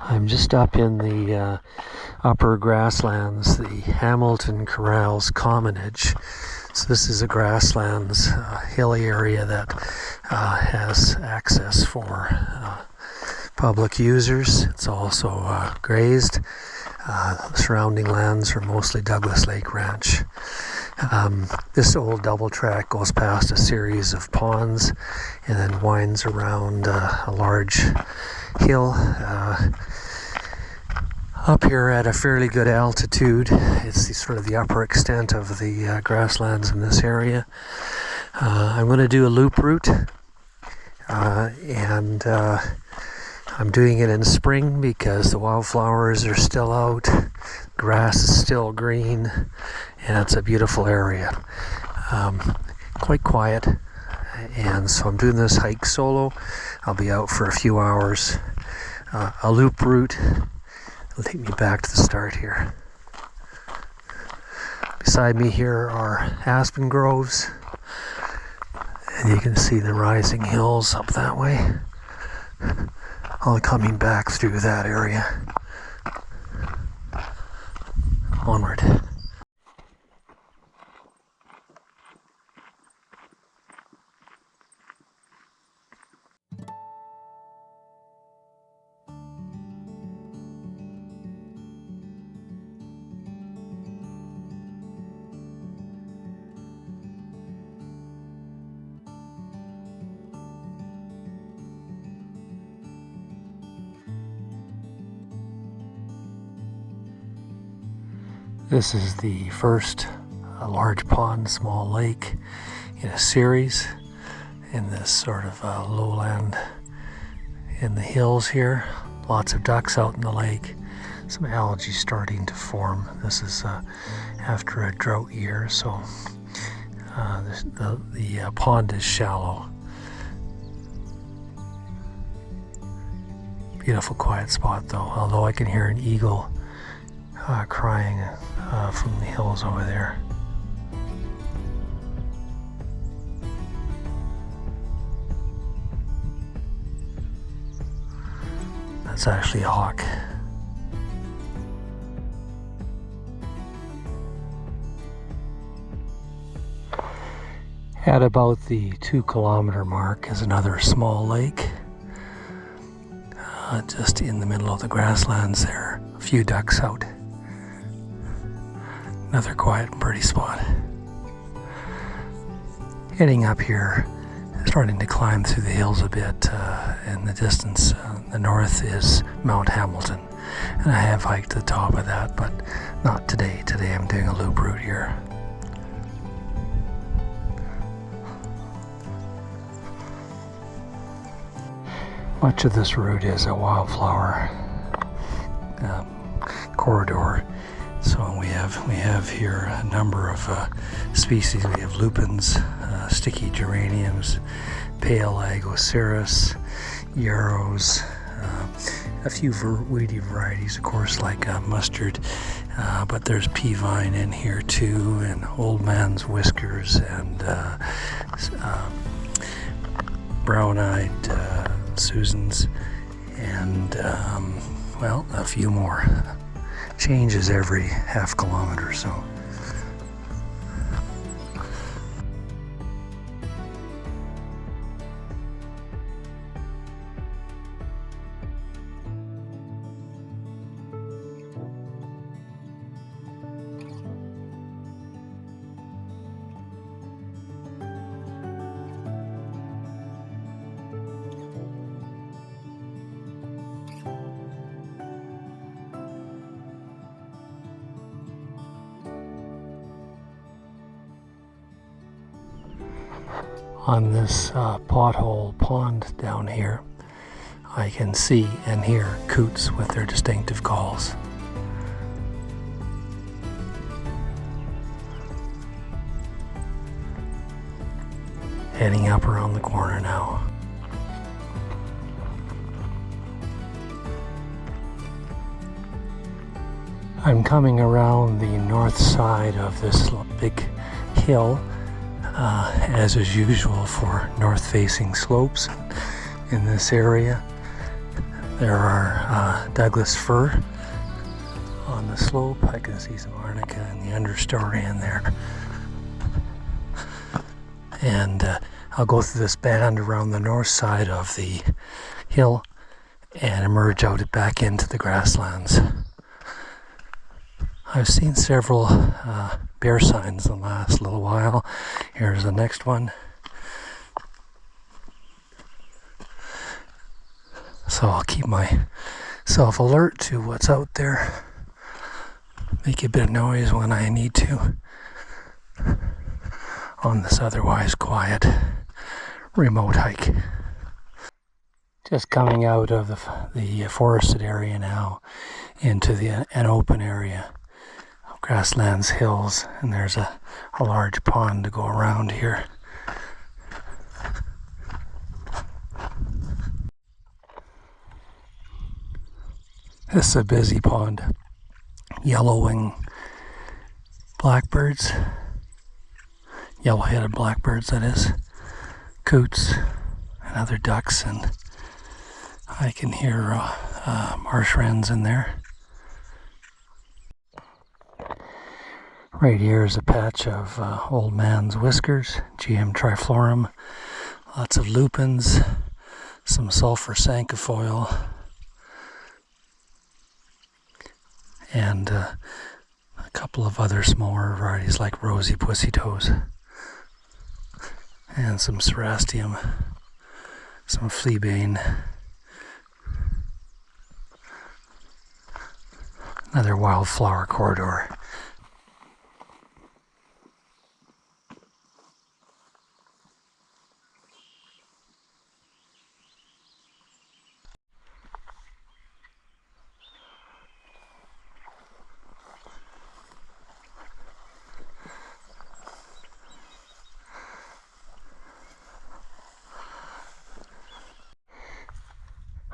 I'm just up in the upper grasslands, the Hamilton Corrals commonage. So this is a grasslands hilly area that has access for public users. It's also grazed. The surrounding lands are mostly Douglas Lake Ranch. This old double track goes past a series of ponds and then winds around a large hill up here at a fairly good altitude. It's sort of the upper extent of the grasslands in this area. I'm going to do a loop route, and I'm doing it in spring because the wildflowers are still out, grass is still green, and it's a beautiful area. Quite quiet, and so I'm doing this hike solo. I'll be out for a few hours. A loop route will take me back to the start here. Beside me here are aspen groves, and you can see the rising hills up that way. All coming back through that area. Onward. This is the first large pond, small lake in a series in this sort of lowland in the hills here. Lots of ducks out in the lake, some algae starting to form. This is after a drought year, so the pond is shallow. Beautiful quiet spot though, although I can hear an eagle crying from the hills over there. That's actually a hawk. At about the 2-kilometer mark is another small lake. Just in the middle of the grasslands there. A few ducks out. Another quiet and pretty spot. Heading up here, starting to climb through the hills a bit. In the distance, the north is Mount Hamilton. And I have hiked to the top of that, but not today. Today I'm doing a loop route here. Much of this route is a wildflower corridor. So we have here a number of species. We have lupins, sticky geraniums, pale agoceras, yarrows, a few weedy varieties, of course, like mustard, but there's pea vine in here too, and old man's whiskers, and brown-eyed Susans, and well, a few more. Changes every half kilometer or so. On this pothole pond down here, I can see and hear coots with their distinctive calls. Heading up around the corner now. I'm coming around the north side of this big hill, as is usual for north-facing slopes in this area. There are Douglas fir on the slope. I can see some arnica in the understory in there. And I'll go through this band around the north side of the hill and emerge out back into the grasslands. I've seen several bear signs in the last little while. Here's the next one. So I'll keep myself alert to what's out there. Make a bit of noise when I need to on this otherwise quiet remote hike. Just coming out of the forested area now into an open area of Grasslands hills, and there's a large pond to go around here. This is a busy pond. Yellow-winged blackbirds, yellow-headed blackbirds that is, coots and other ducks, and I can hear marsh wrens in there. Right here is a patch of old man's whiskers, GM triflorum, lots of lupins, some sulfur cinquefoil, and a couple of other smaller varieties like rosy pussy toes, and some cerastium, some fleabane, another wildflower corridor.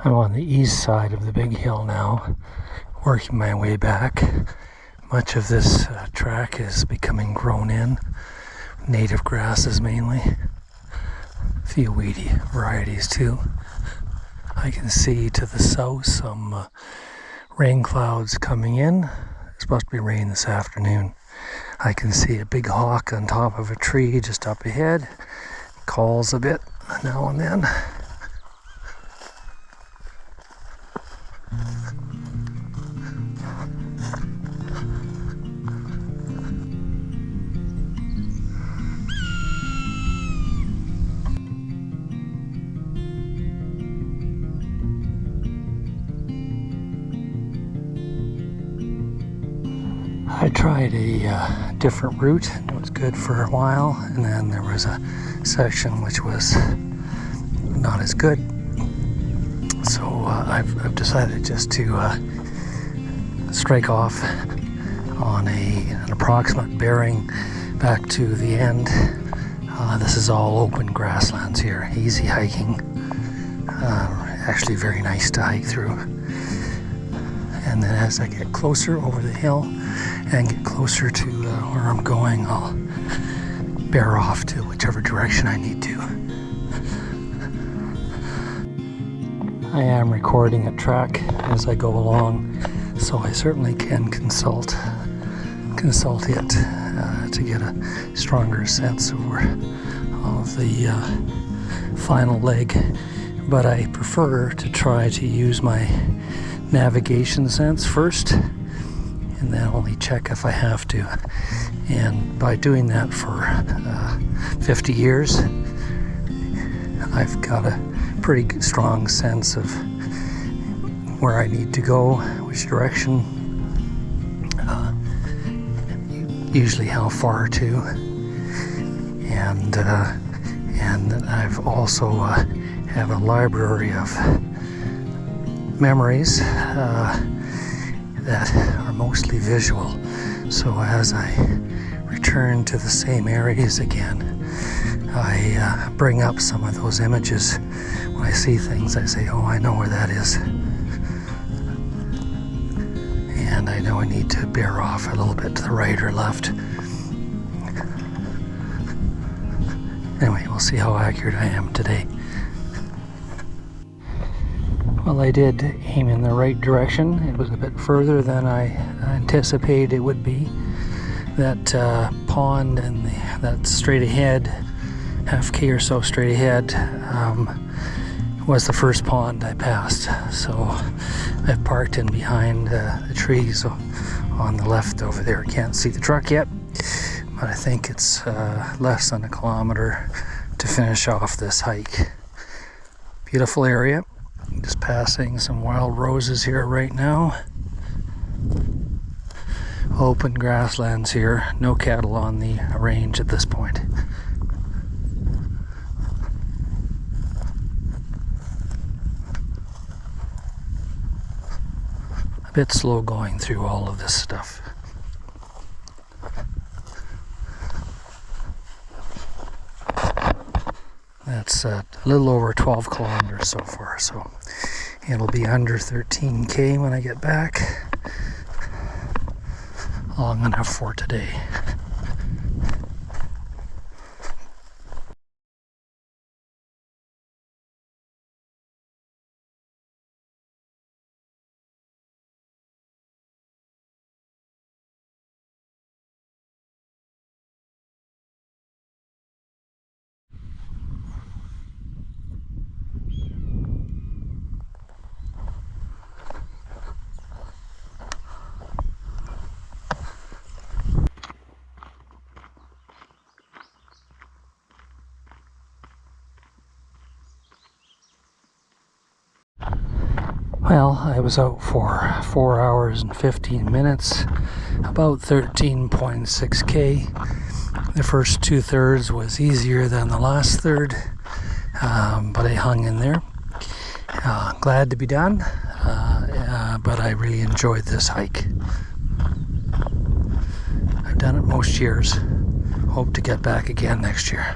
I'm on the east side of the big hill now, working my way back. Much of this track is becoming grown in, native grasses mainly, a few weedy varieties too. I can see to the south some rain clouds coming in. It's supposed to be rain this afternoon. I can see a big hawk on top of a tree just up ahead, calls a bit now and then. I tried a different route. It was good for a while, and then there was a section which was not as good. So I've decided just to strike off on an approximate bearing back to the end. This is all open grasslands here, easy hiking, actually very nice to hike through. And then as I get closer over the hill and get closer to where I'm going, I'll bear off to whichever direction I need to. I am recording a track as I go along, so I certainly can consult it to get a stronger sense of the final leg. But I prefer to try to use my navigation sense first, and then only check if I have to. And by doing that for 50 years, I've got a pretty strong sense of where I need to go, which direction, usually how far to, and I've also have a library of memories that are mostly visual. So as I return to the same areas again, I bring up some of those images. When I see things, I say, oh, I know where that is. And I know I need to bear off a little bit to the right or left. Anyway, we'll see how accurate I am today. Well, I did aim in the right direction. It was a bit further than I anticipated it would be. That pond and that straight ahead, half K or so straight ahead, was the first pond I passed. So I've parked in behind the trees on the left over there. Can't see the truck yet, but I think it's less than a kilometer to finish off this hike. Beautiful area. Just passing some wild roses here right now. Open grasslands here. No cattle on the range at this point. A bit slow going through all of this stuff. That's a little over 12 kilometers so far, so it'll be under 13K when I get back. Long enough for today. Well, I was out for 4 hours and 15 minutes, about 13.6K. The first 2/3 was easier than the last third, but I hung in there. Glad to be done, but I really enjoyed this hike. I've done it most years. Hope to get back again next year.